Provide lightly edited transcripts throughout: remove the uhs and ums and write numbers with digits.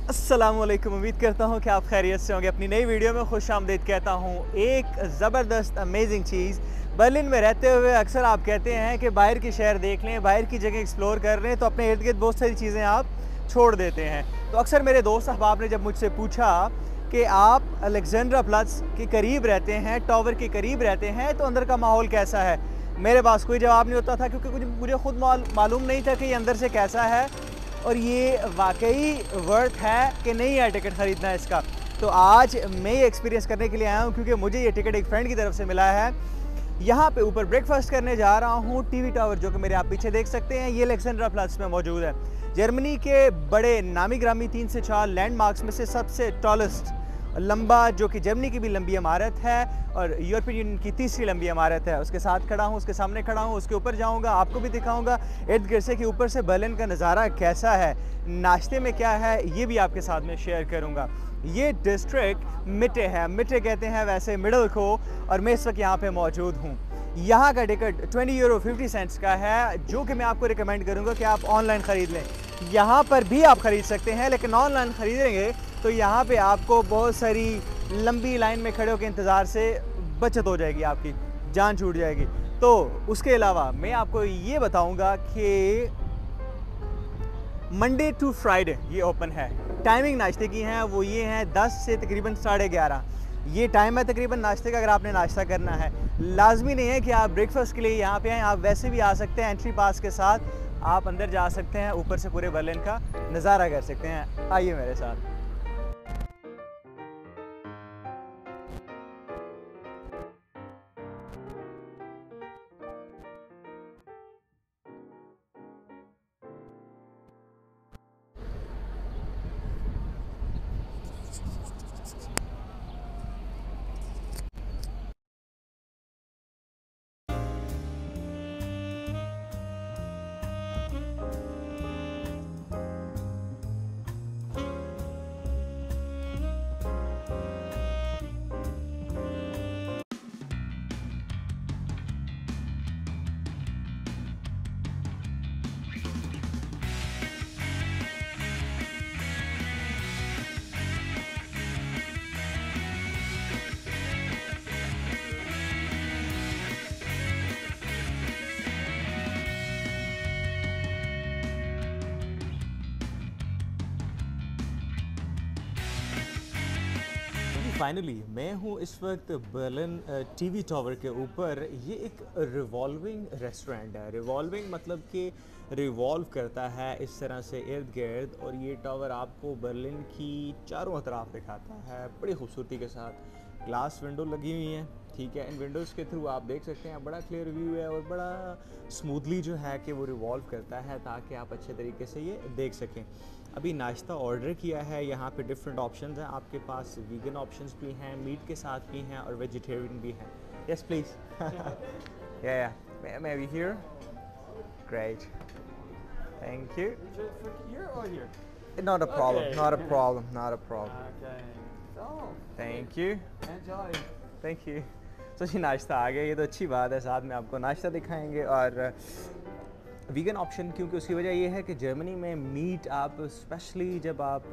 अस्सलामुअलैकुम। उम्मीद करता हूँ कि आप खैरियत से होंगे। अपनी नई वीडियो में खुश आमदीद कहता हूँ। एक ज़बरदस्त अमेजिंग चीज़, बर्लिन में रहते हुए अक्सर आप कहते हैं कि बाहर की शहर देख लें, बाहर की जगह एक्सप्लोर कर लें, तो अपने इर्द गिर्द बहुत सारी चीज़ें आप छोड़ देते हैं। तो अक्सर मेरे दोस्त अहबाब ने जब मुझसे पूछा कि आप अलेक्जेंड्रा प्लस के करीब रहते हैं, टावर के करीब रहते हैं, तो अंदर का माहौल कैसा है, मेरे पास कोई जवाब नहीं होता था, क्योंकि मुझे खुद मालूम नहीं था कि ये अंदर से कैसा है और ये वाकई वर्थ है कि नहीं है टिकट ख़रीदना इसका। तो आज मैं ये एक्सपीरियंस करने के लिए आया हूँ, क्योंकि मुझे ये टिकट एक फ्रेंड की तरफ से मिला है। यहाँ पे ऊपर ब्रेकफास्ट करने जा रहा हूँ। टीवी टावर जो कि मेरे आप पीछे देख सकते हैं, ये अलेक्जेंड्रा प्लस में मौजूद है। जर्मनी के बड़े नामी ग्रामी 3 से 4 लैंडमार्क्स में से सबसे टॉलेस्ट, लंबा, जो कि जर्मनी की भी लंबी इमारत है और यूरोपियन यूनियन की तीसरी लंबी इमारत है। उसके साथ खड़ा हूँ, उसके सामने खड़ा हूँ, उसके ऊपर जाऊँगा, आपको भी दिखाऊँगा इर्द गिर्द से कि ऊपर से बर्लिन का नज़ारा कैसा है, नाश्ते में क्या है, ये भी आपके साथ में शेयर करूँगा। ये डिस्ट्रिक्ट मिटे है, मिटे कहते हैं वैसे मिडल को, और मैं इस वक्त यहाँ पे मौजूद हूँ। यहाँ का टिकट 20 यूरो 50 सेंट्स का है, जो कि मैं आपको रिकमेंड करूँगा कि आप ऑनलाइन ख़रीद लें। यहाँ पर भी आप ख़रीद सकते हैं, लेकिन ऑनलाइन ख़रीदेंगे तो यहाँ पे आपको बहुत सारी लंबी लाइन में खड़े होकर इंतज़ार से बचत हो जाएगी, आपकी जान छूट जाएगी। तो उसके अलावा मैं आपको ये बताऊँगा कि मंडे टू फ्राइडे ये ओपन है। टाइमिंग नाश्ते की हैं वो ये हैं 10 से तकरीबन 11:30, ये टाइम है तकरीबन नाश्ते का। अगर आपने नाश्ता करना है, लाजमी नहीं है कि आप ब्रेकफास्ट के लिए यहाँ पे आएँ, आप वैसे भी आ सकते हैं। एंट्री पास के साथ आप अंदर जा सकते हैं, ऊपर से पूरे बर्लिन का नज़ारा कर सकते हैं। आइए मेरे साथ। फाइनली मैं हूँ इस वक्त बर्लिन टीवी टावर के ऊपर। ये एक रिवॉल्विंग रेस्टोरेंट है। रिवॉल्विंग मतलब कि रिवॉल्व करता है इस तरह से इर्द गिर्द, और ये टावर आपको बर्लिन की चारों तरफ दिखाता है बड़ी खूबसूरती के साथ। ग्लास विंडो लगी हुई हैं, ठीक है। इन विंडोज़ के थ्रू आप देख सकते हैं, बड़ा क्लियर व्यू है और बड़ा स्मूथली जो है कि वो रिवॉल्व करता है, ताकि आप अच्छे तरीके से ये देख सकें। अभी नाश्ता ऑर्डर किया है। यहाँ पे डिफरेंट ऑप्शंस हैं आपके पास, वीगन ऑप्शंस भी हैं, मीट के साथ भी हैं और वेजिटेरियन भी हैं। Yes please. या maybe here, great, thank you. Here or here? Not a problem, Okay. not a problem, not a problem. Okay. So, Thank you, enjoy. thank you. तो जी नाश्ता आ गया, ये तो अच्छी बात है। साथ में आपको नाश्ता दिखाएंगे और वीगन ऑप्शन, क्योंकि उसकी वजह ये है कि जर्मनी में मीट, आप स्पेशली जब आप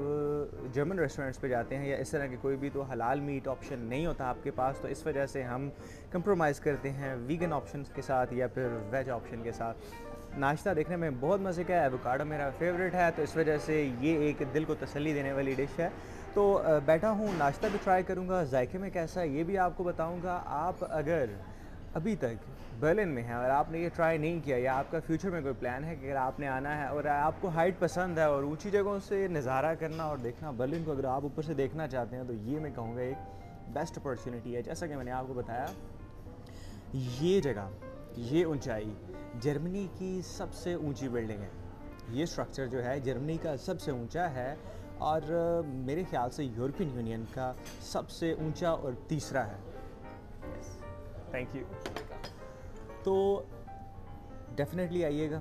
जर्मन रेस्टोरेंट्स पे जाते हैं या इस तरह के कोई भी, तो हलाल मीट ऑप्शन नहीं होता आपके पास। तो इस वजह से हम कंप्रोमाइज़ करते हैं वीगन ऑप्शन के साथ या फिर वेज ऑप्शन के साथ। नाश्ता देखने में बहुत मज़े का है, एवोकाडो मेरा फेवरेट है, तो इस वजह से ये एक दिल को तसल्ली देने वाली डिश है। तो बैठा हूँ, नाश्ता भी ट्राई करूँगा, जायके में कैसा है ये भी आपको बताऊँगा। आप अगर अभी तक बर्लिन में है और आपने ये ट्राई नहीं किया, या आपका फ्यूचर में कोई प्लान है कि अगर आपने आना है और आपको हाइट पसंद है और ऊंची जगहों से नज़ारा करना और देखना बर्लिन को, अगर आप ऊपर से देखना चाहते हैं, तो ये मैं कहूँगा एक बेस्ट अपॉर्चुनिटी है। जैसा कि मैंने आपको बताया, ये जगह, ये ऊंचाई जर्मनी की सबसे ऊंची बिल्डिंग है। ये स्ट्रक्चर जो है जर्मनी का सबसे ऊंचा है और मेरे ख्याल से यूरोपियन यूनियन का सबसे ऊंचा और तीसरा है। Thank you. तो डेफिनेटली आइएगा।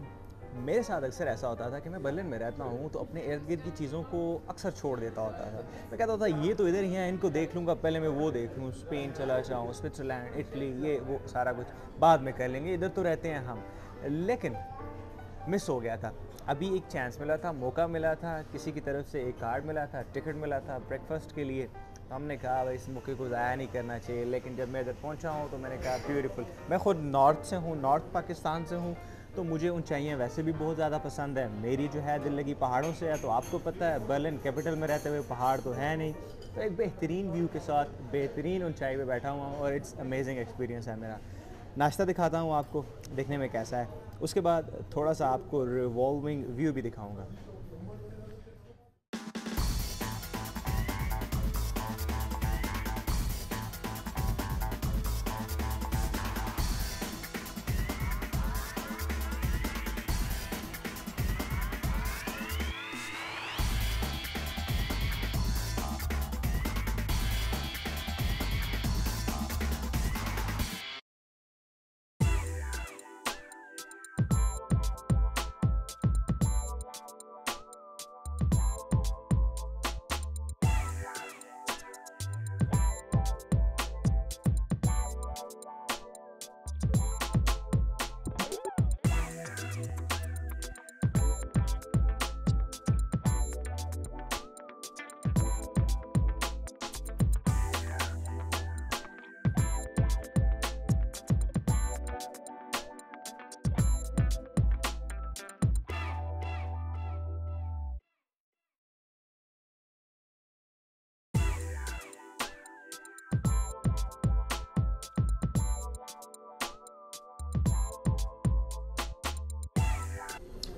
मेरे साथ अक्सर ऐसा होता था कि मैं बर्लिन में रहता हूँ तो अपने इर्द गिर्द की चीज़ों को अक्सर छोड़ देता होता था। मैं कहता था ये तो इधर ही हैं, इनको देख लूँगा, पहले मैं वो देख लूँ, स्पेन चला जाऊँ, स्विट्ज़रलैंड, इटली, ये वो सारा कुछ बाद में कर लेंगे, इधर तो रहते हैं हम। लेकिन मिस हो गया था। अभी एक चांस मिला था, मौका मिला था, किसी की तरफ से एक कार्ड मिला था, टिकट मिला था ब्रेकफास्ट के लिए, तो हमने कहा भाई इस मौके को ज़ाया नहीं करना चाहिए। लेकिन जब मैं इधर पहुंचा हूं तो मैंने कहा ब्यूटीफुल। मैं ख़ुद नॉर्थ से हूं, नॉर्थ पाकिस्तान से हूं, तो मुझे ऊंचाइयां वैसे भी बहुत ज़्यादा पसंद है। मेरी जो है दिल लगी पहाड़ों से है, तो आपको पता है बर्लिन कैपिटल में रहते हुए पहाड़ तो है नहीं, तो एक बेहतरीन व्यू के साथ बेहतरीन ऊंचाई पे बैठा हुआ हूँ और इट्स अमेजिंग एक्सपीरियंस है मेरा। नाश्ता दिखाता हूँ आपको, देखने में कैसा है, उसके बाद थोड़ा सा आपको रिवॉल्विंग व्यू भी दिखाऊँगा।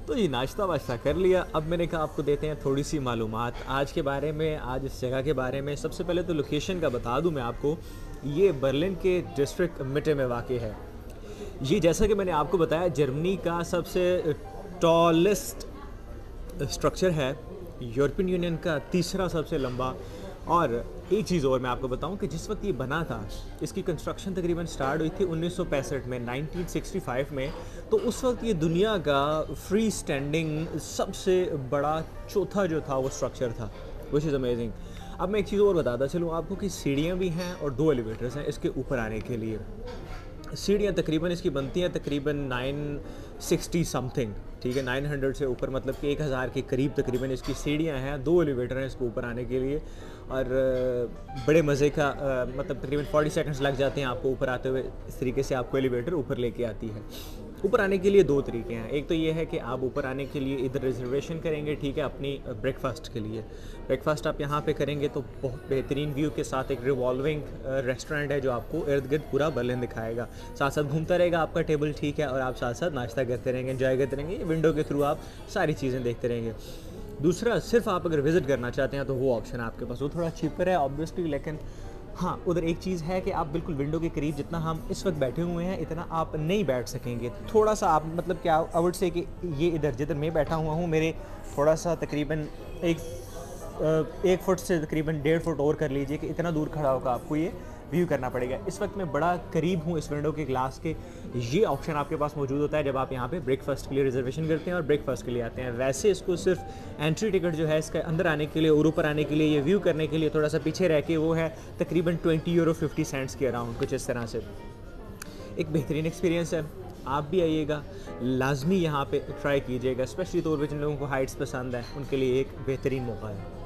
तो जी नाश्ता वाश्ता कर लिया। अब मैंने कहा आपको देते हैं थोड़ी सी मालूमात आज के बारे में, आज इस जगह के बारे में। सबसे पहले तो लोकेशन का बता दूं मैं आपको, ये बर्लिन के डिस्ट्रिक्ट मिटे में वाक़ है। ये जैसा कि मैंने आपको बताया जर्मनी का सबसे टॉलेस्ट स्ट्रक्चर है, यूरोपियन यूनियन का तीसरा सबसे लंबा। और एक चीज़ और मैं आपको बताऊं कि जिस वक्त ये बना था, इसकी कंस्ट्रक्शन तकरीबन स्टार्ट हुई थी 1965 में, 1965 में। तो उस वक्त ये दुनिया का फ्री स्टैंडिंग सबसे बड़ा चौथा जो था वो स्ट्रक्चर था, विच इज़ अमेजिंग। अब मैं एक चीज़ और बताता चलूँ आपको कि सीढ़ियाँ भी हैं और 2 एलिवेटर्स हैं इसके ऊपर आने के लिए। सीढ़ियाँ तकरीबन इसकी बनती हैं तकरीबन 960 समथिंग, ठीक है, 900 से ऊपर, मतलब कि 1000 के करीब तकरीबन इसकी सीढ़ियाँ हैं। 2 एलिवेटर हैं इसको ऊपर आने के लिए और बड़े मज़े का मतलब तकरीबन 40 सेकंड्स लग जाते हैं आपको ऊपर आते हुए। इस तरीके से आपको एलिवेटर ऊपर लेके आती है। ऊपर आने के लिए 2 तरीके हैं। एक तो ये है कि आप ऊपर आने के लिए इधर रिजर्वेशन करेंगे, ठीक है, अपनी ब्रेकफास्ट के लिए। ब्रेकफास्ट आप यहाँ पे करेंगे तो बहुत बेहतरीन व्यू के साथ एक रिवॉल्विंग रेस्टोरेंट है जो आपको इर्द गिर्द पूरा बर्लिन दिखाएगा, साथ साथ घूमता रहेगा आपका टेबल, ठीक है, और आप साथ साथ नाश्ता करते रहेंगे, एंजॉय करते रहेंगे। विंडो के थ्रू आप सारी चीज़ें देखते रहेंगे। दूसरा, सिर्फ आप अगर विज़िट करना चाहते हैं तो वो ऑप्शन है आपके पास, वो थोड़ा चीपर है ऑब्वियसली, लेकिन हाँ उधर एक चीज़ है कि आप बिल्कुल विंडो के करीब, जितना हम इस वक्त बैठे हुए हैं इतना आप नहीं बैठ सकेंगे। थोड़ा सा आप मतलब क्या आई वुड से कि ये इधर जिधर मैं बैठा हुआ हूँ, मेरे थोड़ा सा तकरीबन एक फुट से तकरीबन 1.5 फुट और कर लीजिए कि इतना दूर खड़ा होकर आपको ये व्यू करना पड़ेगा। इस वक्त मैं बड़ा करीब हूँ इस विंडो के ग्लास के। ये ऑप्शन आपके पास मौजूद होता है जब आप यहाँ पे ब्रेकफास्ट के लिए रिजर्वेशन करते हैं और ब्रेकफास्ट के लिए आते हैं। वैसे इसको सिर्फ एंट्री टिकट जो है इसका अंदर आने के लिए और ऊपर आने के लिए, ये व्यू करने के लिए थोड़ा सा पीछे रह के, वो है तकरीबन 20 यूरो 50 सेंट्स के अराउंड, कुछ इस तरह से। एक बेहतरीन एक्सपीरियंस है, आप भी आइएगा, लाजमी यहाँ पे ट्राई कीजिएगा, स्पेशली तौर पर जिन लोगों को हाइट्स पसंद है उनके लिए एक बेहतरीन मौका है।